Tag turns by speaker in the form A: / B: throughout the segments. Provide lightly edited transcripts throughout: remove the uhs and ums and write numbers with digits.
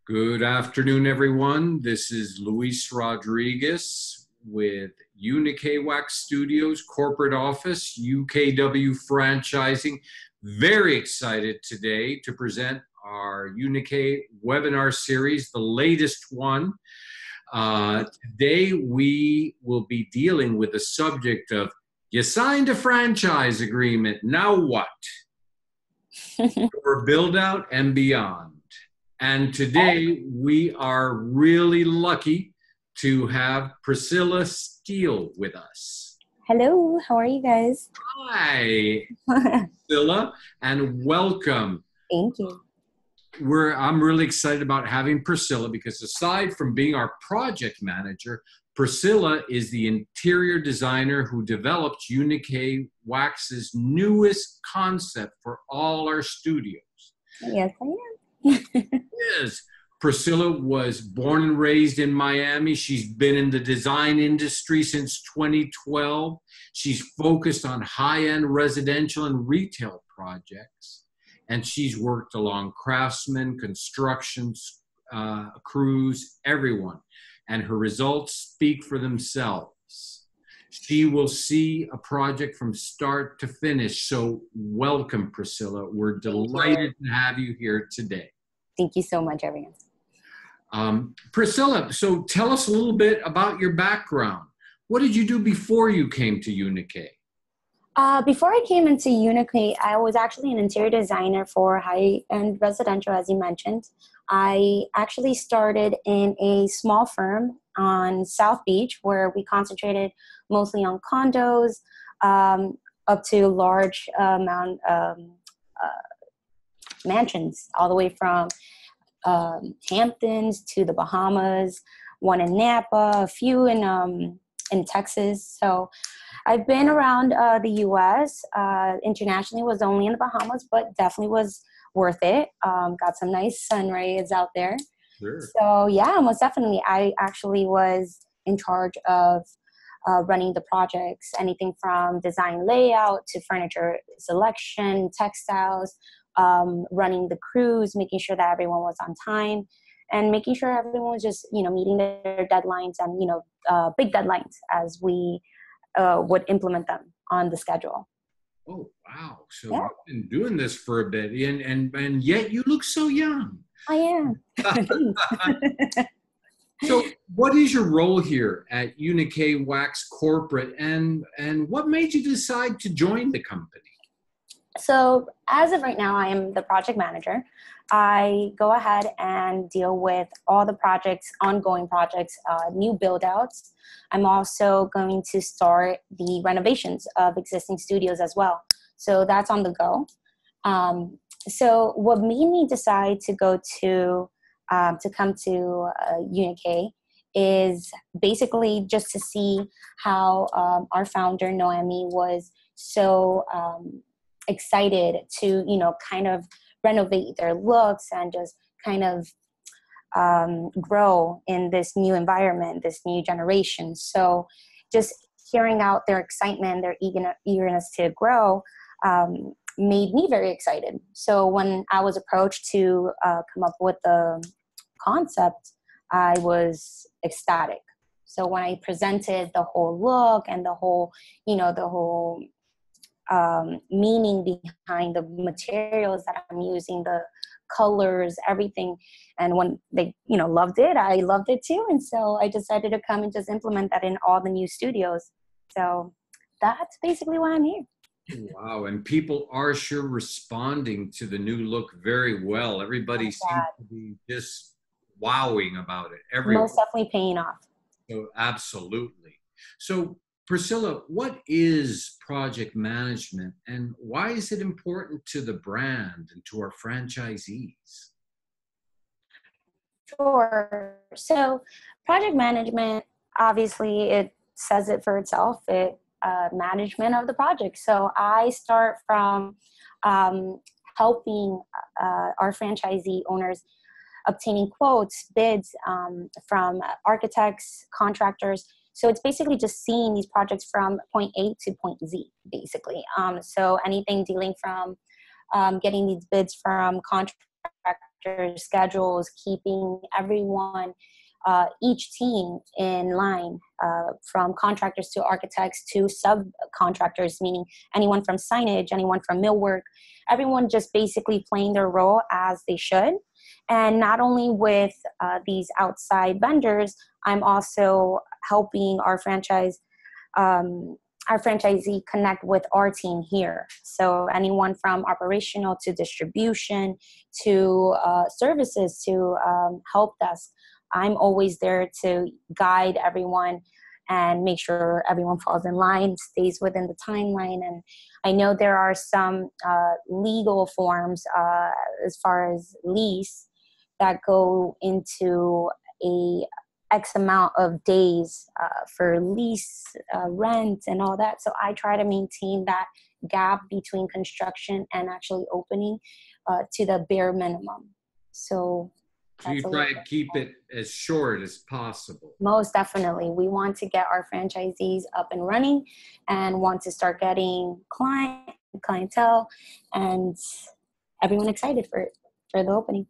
A: Good afternoon, everyone. This is Luis Rodriguez with Unique Wax Studios, corporate office, UKW franchising. Very excited today to present our Unique webinar series, the latest one. Today, we will be dealing with the subject of you signed a franchise agreement, now what? For Buildout and beyond. And today we are really lucky to have Priscilla Steele with us.
B: Hello, how are you guys?
A: Hi, Priscilla, and welcome.
B: Thank you.
A: I'm really excited about having Priscilla because aside from being our project manager, Priscilla is the interior designer who developed Unique Wax's newest concept for all our studios.
B: Yes, I am.
A: Yes. Priscilla was born and raised in Miami. She's been in the design industry since 2012. She's focused on high-end residential and retail projects. And she's worked along craftsmen, construction crews, everyone. And her results speak for themselves. She will see a project from start to finish. So welcome, Priscilla. We're delighted to have you here today.
B: Thank you so much, everyone.
A: Priscilla, so tell us a little bit about your background. What did you do before you came to Unique?
B: Before I came into Unique, I was actually an interior designer for high-end residential, as you mentioned. I actually started in a small firm on South Beach where we concentrated mostly on condos, up to large amount mansions, all the way from Hamptons to the Bahamas, one in Napa, a few in Texas. So I've been around the U.S. Internationally was only in the Bahamas, but definitely was worth it. Got some nice sun rays out there.
A: Sure.
B: So yeah, most definitely. I actually was in charge of running the projects, anything from design layout to furniture selection, textiles, running the crews, making sure that everyone was on time, and making sure everyone was just, meeting their deadlines and, big deadlines as we would implement them on the schedule.
A: Oh, wow. So
B: Yeah.
A: you've been doing this for a bit, and yet you look so young.
B: I am.
A: So what is your role here at Unique Wax Corporate, and what made you decide to join the company?
B: So as of right now, I am the project manager. I go ahead and deal with all the projects, ongoing projects, new build outs. I'm also going to start the renovations of existing studios as well. So that's on the go. So what made me decide to go to come to Unique is basically just to see how our founder, Noemi, was so excited to, kind of renovate their looks and just kind of grow in this new environment, this new generation. So just hearing out their excitement, their eagerness to grow made me very excited. So when I was approached to come up with the concept, I was ecstatic. So when I presented the whole look and the whole, meaning behind the materials that I'm using, the colors, everything. And when they, loved it, I loved it too. And so I decided to come and just implement that in all the new studios. So that's basically why I'm here.
A: Wow. And people are sure responding to the new look very well. Everybody seems to be just wowing about it. Everyone.
B: Most definitely paying off.
A: So absolutely. So Priscilla, what is project management and why is it important to the brand and to our franchisees?
B: Sure. So project management, obviously it says it for itself. It management of the project. So I start from helping our franchisee owners obtaining quotes, bids from architects, contractors. So it's basically just seeing these projects from point A to point Z, basically. So anything dealing from getting these bids from contractors schedules, keeping everyone, each team in line, from contractors to architects to subcontractors, meaning anyone from signage, anyone from millwork, everyone just basically playing their role as they should. And not only with these outside vendors, I'm also helping our franchisee connect with our team here. So anyone from operational to distribution to services to help desk, I'm always there to guide everyone and make sure everyone falls in line, stays within the timeline. And I know there are some legal forms as far as lease that go into a X amount of days for lease, rent, and all that. So I try to maintain that gap between construction and actually opening to the bare minimum. So
A: you try to keep it as short as possible.
B: Most definitely. We want to get our franchisees up and running and want to start getting clientele and everyone excited for the opening.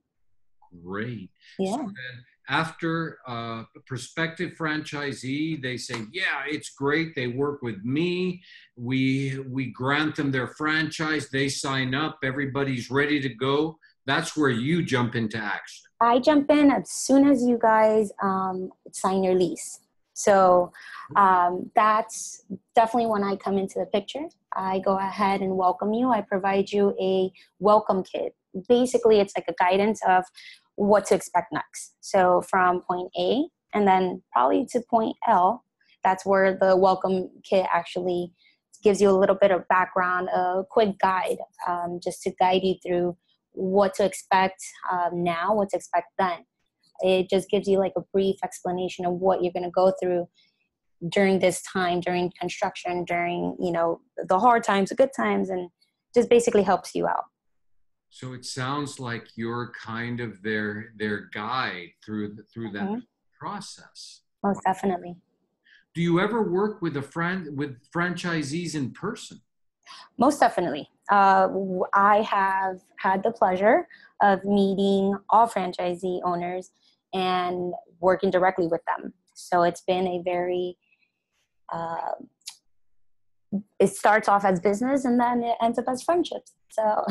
A: Great.
B: Yeah.
A: So then after a prospective franchisee, they say, yeah, it's great. They work with me. We grant them their franchise. They sign up. Everybody's ready to go. That's where you jump into action.
B: I jump in as soon as you guys sign your lease. So that's definitely when I come into the picture. I go ahead and welcome you. I provide you a welcome kit. Basically, it's like a guidance of what to expect next. So from point A and then probably to point L, that's where the welcome kit actually gives you a little bit of background, a quick guide, just to guide you through what to expect now, what to expect then. It just gives you like a brief explanation of what you're going to go through during this time, during construction, during, the hard times, the good times, and just basically helps you out.
A: So it sounds like you're kind of their guide through that process.
B: Most definitely.
A: Do you ever work with with franchisees in person?
B: Most definitely. I have had the pleasure of meeting all franchisee owners and working directly with them. So it's been a very, it starts off as business and then it ends up as friendships. So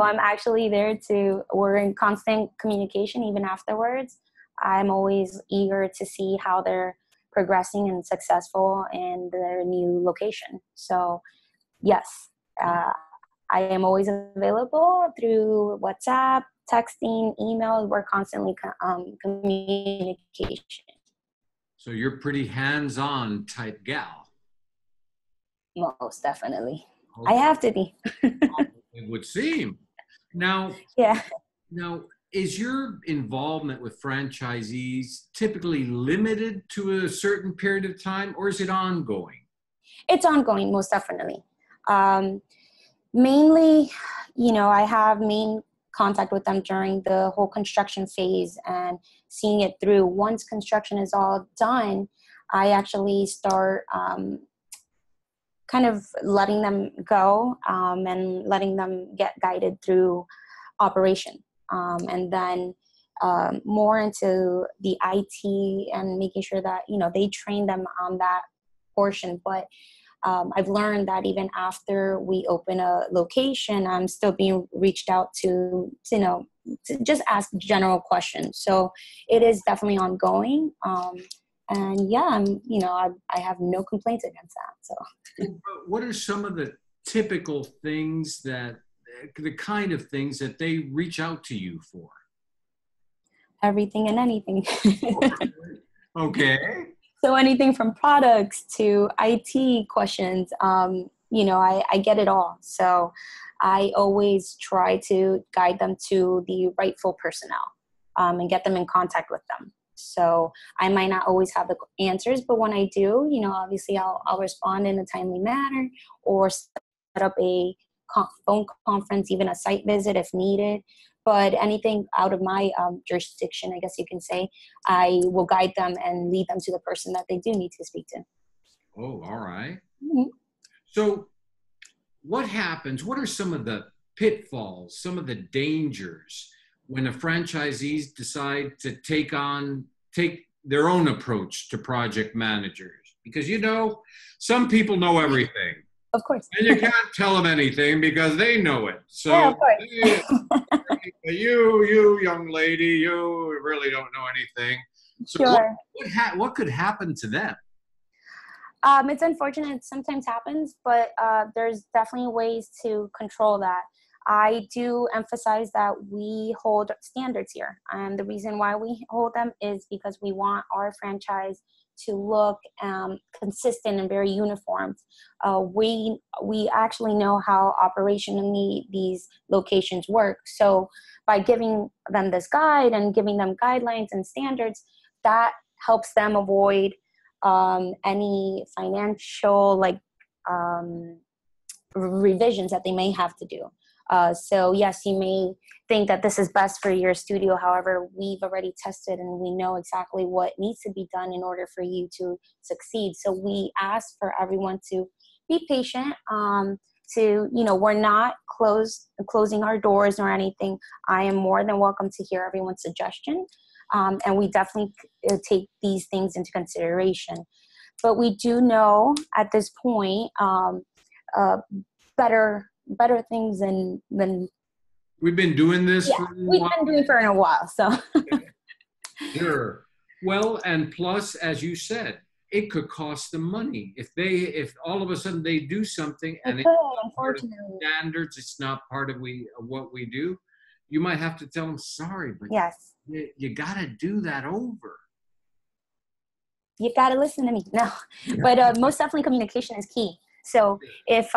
B: I'm actually there we're in constant communication even afterwards. I'm always eager to see how they're progressing and successful in their new location. So yes, I am always available through WhatsApp, texting, email. We're constantly communication.
A: So you're pretty hands-on type gal.
B: Most definitely.
A: Okay.
B: I have to be.
A: It would seem. Now,
B: yeah.
A: Now, is your involvement with franchisees typically limited to a certain period of time, or is it ongoing?
B: It's ongoing, most definitely. Mainly, I have main contact with them during the whole construction phase and seeing it through. Once construction is all done, I actually start kind of letting them go and letting them get guided through operation. And then more into the IT and making sure that, they train them on that portion. But I've learned that even after we open a location, I'm still being reached out to just ask general questions. So it is definitely ongoing. And yeah, I have no complaints against that. So
A: what are some of the typical things the kind of things that they reach out to you for?
B: Everything and anything.
A: Okay.
B: So anything from products to IT questions, I get it all. So I always try to guide them to the rightful personnel and get them in contact with them. So I might not always have the answers, but when I do, obviously I'll respond in a timely manner or set up a phone conference, even a site visit if needed. But anything out of my jurisdiction, I guess you can say, I will guide them and lead them to the person that they do need to speak to.
A: Oh, all right.
B: Mm-hmm.
A: So what happens? What are some of the pitfalls, some of the dangers when the franchisees decide to take their own approach to project managers? Because, you know, some people know everything.
B: Of course.
A: And you can't tell them anything because they know it. So
B: Yeah, of course.
A: you young lady, you really don't know anything. So
B: Sure.
A: what could happen to them?
B: It's unfortunate. It sometimes happens, but there's definitely ways to control that. I do emphasize that we hold standards here. And the reason why we hold them is because we want our franchise to look consistent and very uniform. We actually know how operationally these locations work. So by giving them this guide and giving them guidelines and standards, that helps them avoid any financial revisions that they may have to do. So yes, you may think that this is best for your studio. However, we've already tested and we know exactly what needs to be done in order for you to succeed. So we ask for everyone to be patient. We're not closing our doors or anything. I am more than welcome to hear everyone's suggestion. And we definitely take these things into consideration. But we do know at this point better things than
A: we've been doing this
B: yeah,
A: for a
B: we've
A: while.
B: been doing for a while. So
A: Sure. Well, and plus, as you said, it could cost them money if all of a sudden they do something and it's not part of standards, it's not part of what we do. You might have to tell them, sorry, but
B: yes,
A: you got to do that over.
B: You got to listen to me. No, but most definitely communication is key. So if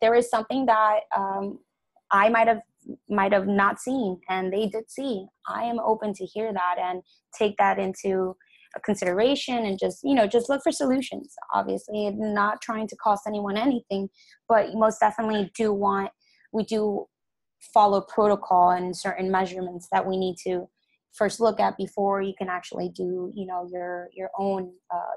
B: there is something that I might have not seen and they did see, I am open to hear that and take that into consideration and just look for solutions. Obviously, not trying to cost anyone anything, but most definitely we do follow protocol and certain measurements that we need to first look at before you can actually do your own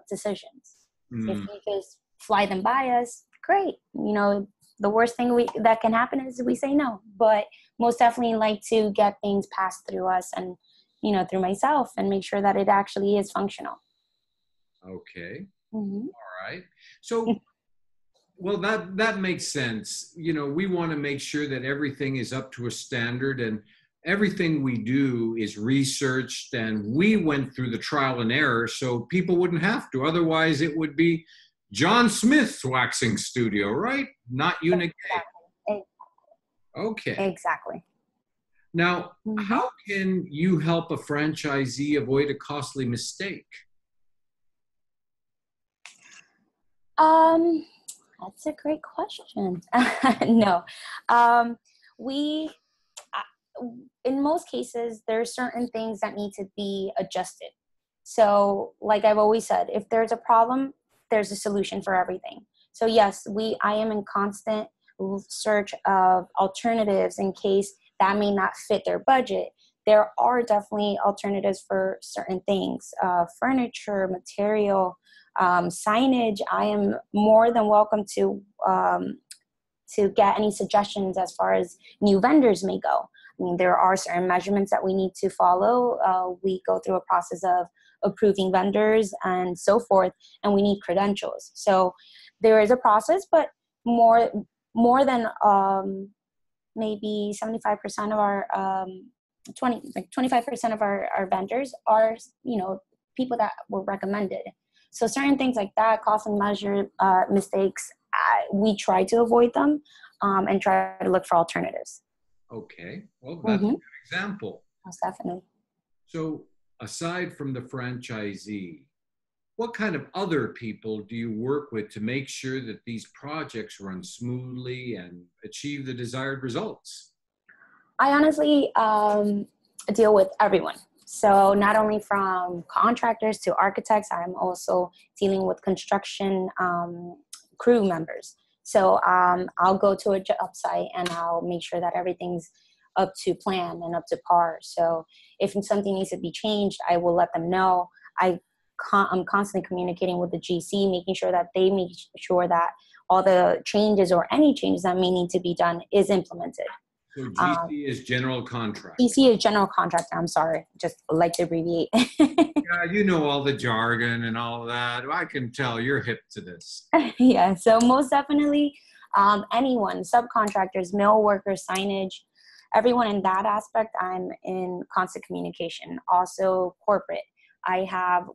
B: decisions. If you just fly them by us, great. The worst thing that can happen is we say no, but most definitely like to get things passed through us and through myself and make sure that it actually is functional.
A: Okay.
B: Mm-hmm.
A: All right. So well, that makes sense. We want to make sure that everything is up to a standard and everything we do is researched, and we went through the trial and error so people wouldn't have to. Otherwise, it would be John Smith's waxing studio, right? Not Unicade.
B: Exactly.
A: Okay.
B: Exactly.
A: Now, how can you help a franchisee avoid a costly mistake?
B: That's a great question. No. In most cases, there are certain things that need to be adjusted. So like I've always said, if there's a problem, there's a solution for everything. So yes, I am in constant search of alternatives in case that may not fit their budget. There are definitely alternatives for certain things, furniture, material, signage. I am more than welcome to get any suggestions as far as new vendors may go. I mean, there are certain measurements that we need to follow. We go through a process of approving vendors and so forth, and we need credentials. So there is a process, but more than maybe 75% of our 25% of our vendors are people that were recommended. So certain things like that, cost and measure mistakes, we try to avoid them and try to look for alternatives.
A: Okay, well, that's a good example.
B: Most definitely.
A: So aside from the franchisee, what kind of other people do you work with to make sure that these projects run smoothly and achieve the desired results?
B: I honestly deal with everyone. So not only from contractors to architects, I'm also dealing with construction crew members. So I'll go to a job site and I'll make sure that everything's up to plan and up to par. So if something needs to be changed, I will let them know. I'm constantly communicating with the GC, making sure that they make sure that all the changes or any changes that may need to be done is implemented.
A: So GC is general contractor.
B: GC is general contractor. I'm sorry, just like to abbreviate.
A: Yeah, you know all the jargon and all that. I can tell you're hip to this.
B: Yeah, so most definitely anyone, subcontractors, mill workers, signage, everyone in that aspect, I'm in constant communication. Also corporate.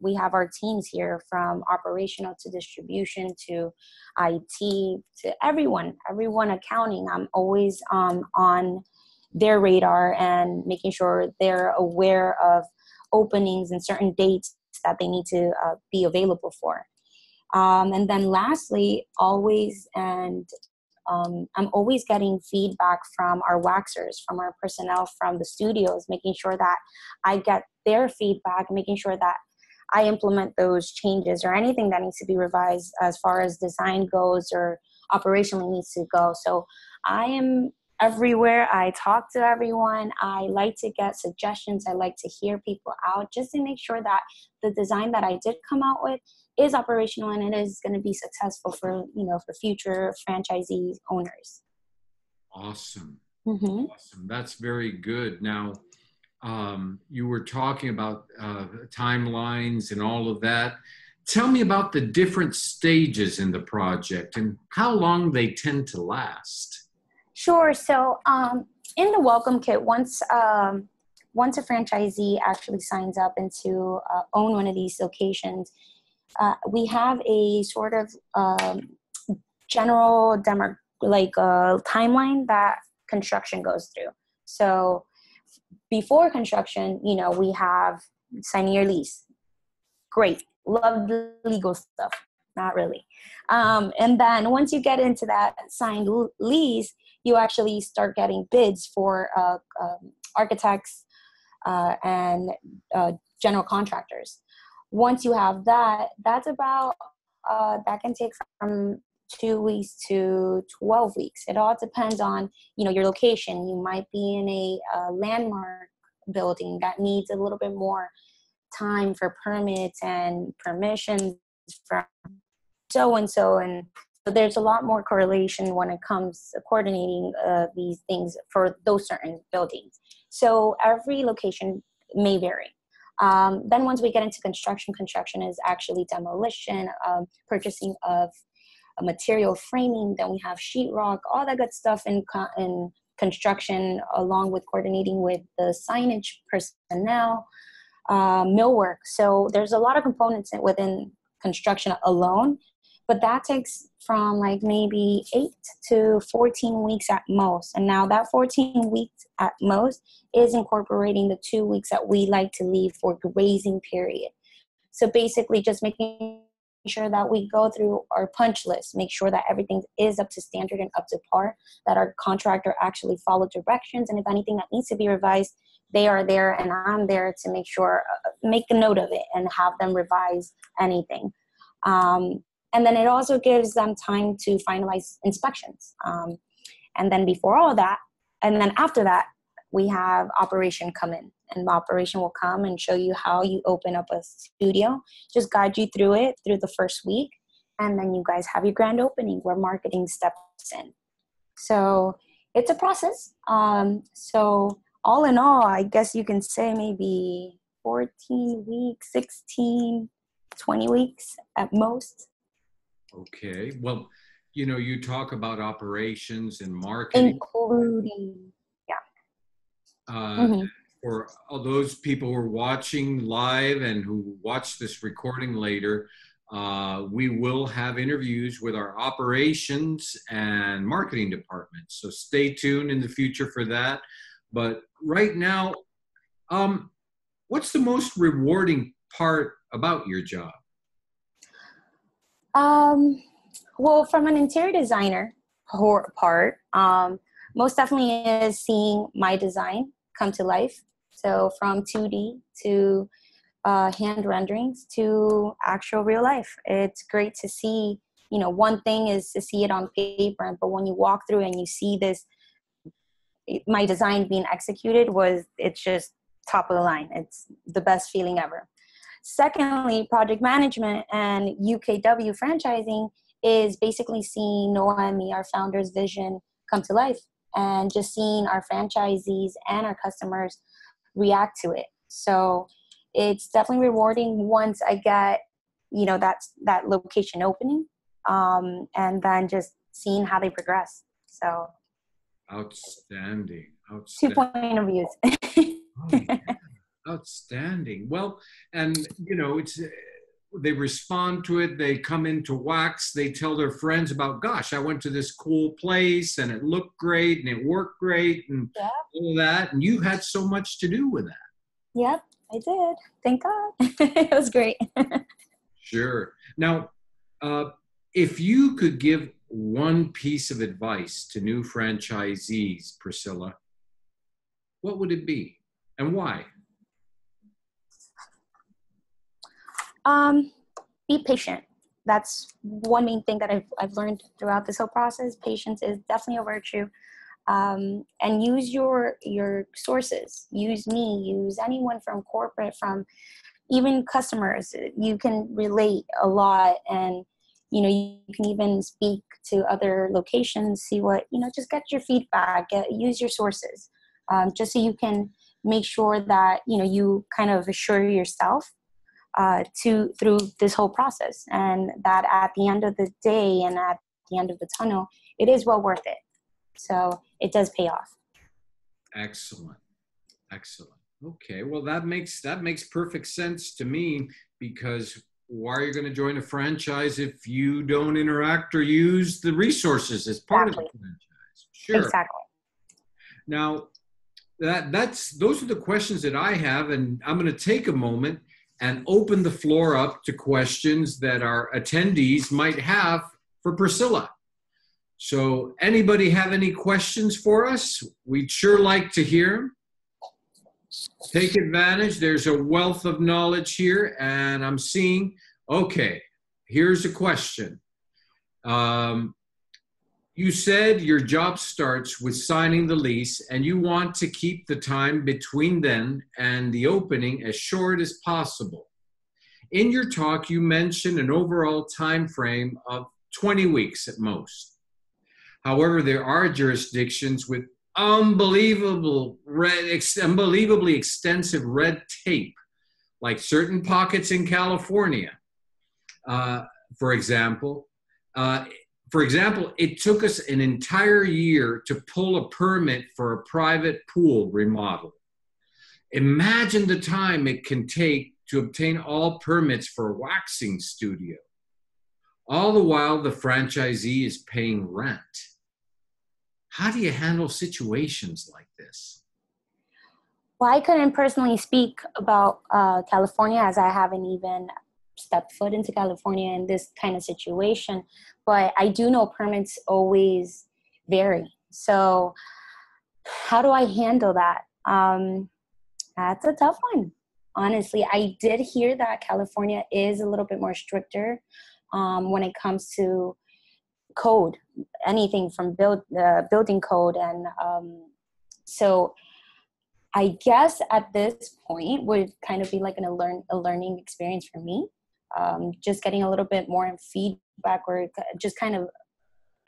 B: We have our teams here from operational to distribution to IT to everyone accounting. I'm always on their radar and making sure they're aware of openings and certain dates that they need to be available for. And then lastly, I'm always getting feedback from our waxers, from our personnel, from the studios, making sure that I get their feedback, making sure that I implement those changes or anything that needs to be revised as far as design goes or operationally needs to go. So I am everywhere. I talk to everyone. I like to get suggestions. I like to hear people out just to make sure that the design that I did come out with is operational and it is going to be successful for future franchisees owners.
A: Awesome.
B: Mm-hmm.
A: Awesome. That's very good. Now, you were talking about timelines and all of that. Tell me about the different stages in the project and how long they tend to last.
B: Sure. So in the welcome kit, once a franchisee actually signs up and to own one of these locations, we have a sort of general timeline that construction goes through. So before construction, we have signing your lease. Great. Love the legal stuff. Not really. And then once you get into that signed lease, you actually start getting bids for architects and general contractors. Once you have that, that's about, that can take from 2 weeks to 12 weeks. It all depends on, your location. You might be in a landmark building that needs a little bit more time for permits and permissions from so-and-so. And so there's a lot more correlation when it comes to coordinating these things for those certain buildings. So every location may vary. Then once we get into construction is actually demolition, purchasing of a material framing. Then we have sheetrock, all that good stuff in construction, along with coordinating with the signage personnel, millwork. So there's a lot of components within construction alone, but that takes from like maybe 8 to 14 weeks at most. And now that 14 weeks at most is incorporating the 2 weeks that we like to leave for grazing period. So basically just making sure that we go through our punch list, make sure that everything is up to standard and up to par, that our contractor actually followed directions. And if anything that needs to be revised, they are there and I'm there to make sure, make a note of it and have them revise anything. And then it also gives them time to finalize inspections. And then before all that, and then after that, we have operation come in. And the operation will come and show you how you open up a studio, just guide you through it through the first week. And then you guys have your grand opening where marketing steps in. So it's a process. So all in all, I guess you can say maybe 14 weeks, 16, 20 weeks at most.
A: Okay. Well, you talk about operations and marketing.
B: Including, yeah.
A: For all those people who are watching live and who watch this recording later, we will have interviews with our operations and marketing departments. So stay tuned in the future for that. But right now, what's the most rewarding part about your job?
B: Well, from an interior designer part, most definitely is seeing my design come to life. So from 2D to hand renderings to actual real life. It's great to see, one thing is to see it on paper, but when you walk through and you see this, my design being executed it's just top of the line. It's the best feeling ever. Secondly, project management and UKW franchising is basically seeing Noah and me, our founder's vision, come to life and just seeing our franchisees and our customers react to it. So it's definitely rewarding once I get, that location opening, and then just seeing how they progress. So
A: outstanding.
B: 2 point of views.
A: Oh, yeah. Outstanding. Well, and it's they respond to it. They come into Wax. They tell their friends about, gosh, I went to this cool place and it looked great and it worked great and
B: Yeah.
A: all that. And you had so much to do with that.
B: Yep, I did. Thank God. It was great.
A: Sure. Now, if you could give one piece of advice to new franchisees, Priscilla, what would it be and why?
B: Be patient. That's one main thing that I've learned throughout this whole process. Patience is definitely a virtue. And use your sources. Use me. Use anyone from corporate, from even customers. You can relate a lot, and you can even speak to other locations. See what just get your feedback. Use your sources, just so you can make sure that you kind of assure yourself through this whole process, and that at the end of the day and at the end of the tunnel, it is well worth it. So it does pay off.
A: Excellent. Excellent. Okay. Well, that makes perfect sense to me, because why are you going to join a franchise if you don't interact or use the resources as part of the franchise? Sure.
B: Exactly.
A: Now, those are the questions that I have, and I'm going to take a moment and open the floor up to questions that our attendees might have for Priscilla. So anybody have any questions for us? We'd sure like to hear them. Take advantage. There's a wealth of knowledge here, and I'm seeing, okay, here's a question. You said your job starts with signing the lease, and you want to keep the time between then and the opening as short as possible. In your talk, you mentioned an overall time frame of 20 weeks at most. However, there are jurisdictions with unbelievably extensive red tape, like certain pockets in California. For example, it took us an entire year to pull a permit for a private pool remodel. Imagine the time it can take to obtain all permits for a waxing studio. All the while, the franchisee is paying rent. How do you handle situations like this?
B: Well, I couldn't personally speak about California, as I haven't even stepped foot into California in this kind of situation. But I do know permits always vary. So how do I handle that? That's a tough one. Honestly, I did hear that California is a little bit more stricter when it comes to code, anything from building code. And so I guess at this point would kind of be like a learning experience for me. Just getting a little bit more feedback, or just kind of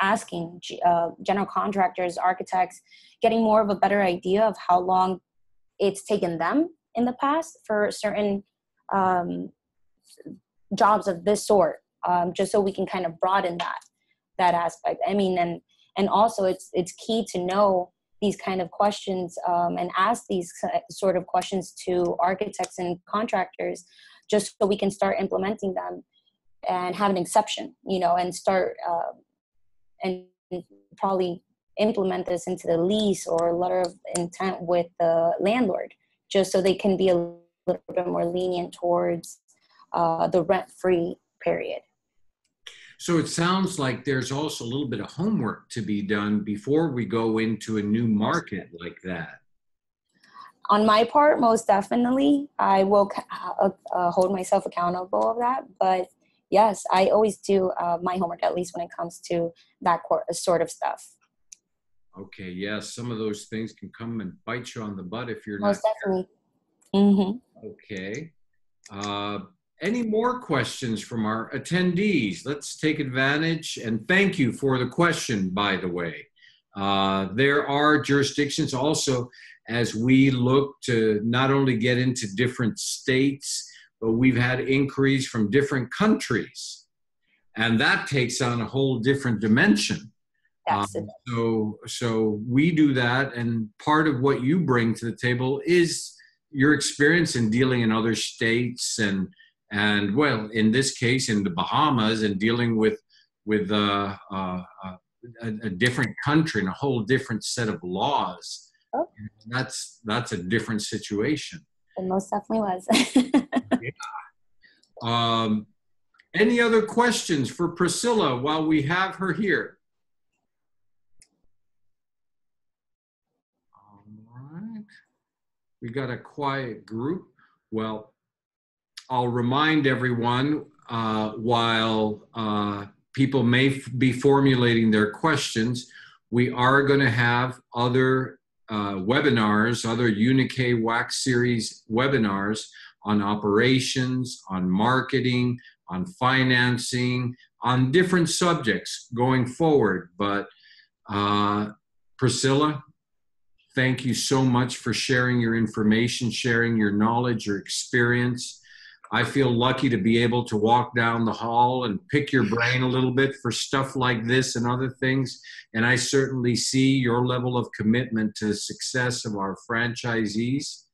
B: asking general contractors, architects, getting more of a better idea of how long it's taken them in the past for certain jobs of this sort, just so we can kind of broaden that aspect. I mean, and also it's key to know these kind of questions and ask these sort of questions to architects and contractors, just so we can start implementing them and have an exception, and start and probably implement this into the lease or letter of intent with the landlord, just so they can be a little bit more lenient towards the rent-free period.
A: So it sounds like there's also a little bit of homework to be done before we go into a new market like that.
B: On my part, most definitely, I will hold myself accountable of that. But yes, I always do my homework, at least when it comes to that sort of stuff.
A: Okay, yes, some of those things can come and bite you on the butt if you're
B: most
A: not.
B: Definitely. Mm-hmm.
A: Okay. Any more questions from our attendees? Let's take advantage, and thank you for the question, by the way. There are jurisdictions also, as we look to not only get into different states, but we've had inquiries from different countries. And that takes on a whole different dimension. So we do that. And part of what you bring to the table is your experience in dealing in other states and well, in this case, in the Bahamas, and dealing with a different country and a whole different set of laws.
B: Oh.
A: That's a different situation.
B: It most definitely was.
A: Yeah. Any other questions for Priscilla while we have her here? All right. We got a quiet group. Well, I'll remind everyone while people may be formulating their questions, we are going to have other webinars, other UniK Wax Series webinars on operations, on marketing, on financing, on different subjects going forward. But Priscilla, thank you so much for sharing your information, sharing your knowledge, your experience. I feel lucky to be able to walk down the hall and pick your brain a little bit for stuff like this and other things. And I certainly see your level of commitment to the success of our franchisees.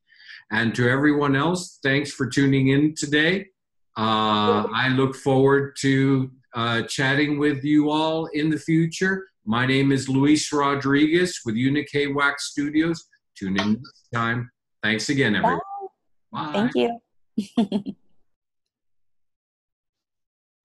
A: And to everyone else, thanks for tuning in today. I look forward to chatting with you all in the future. My name is Luis Rodriguez with UniK Wax Studios. Tune in next time. Thanks again, everyone.
B: Bye. Thank you.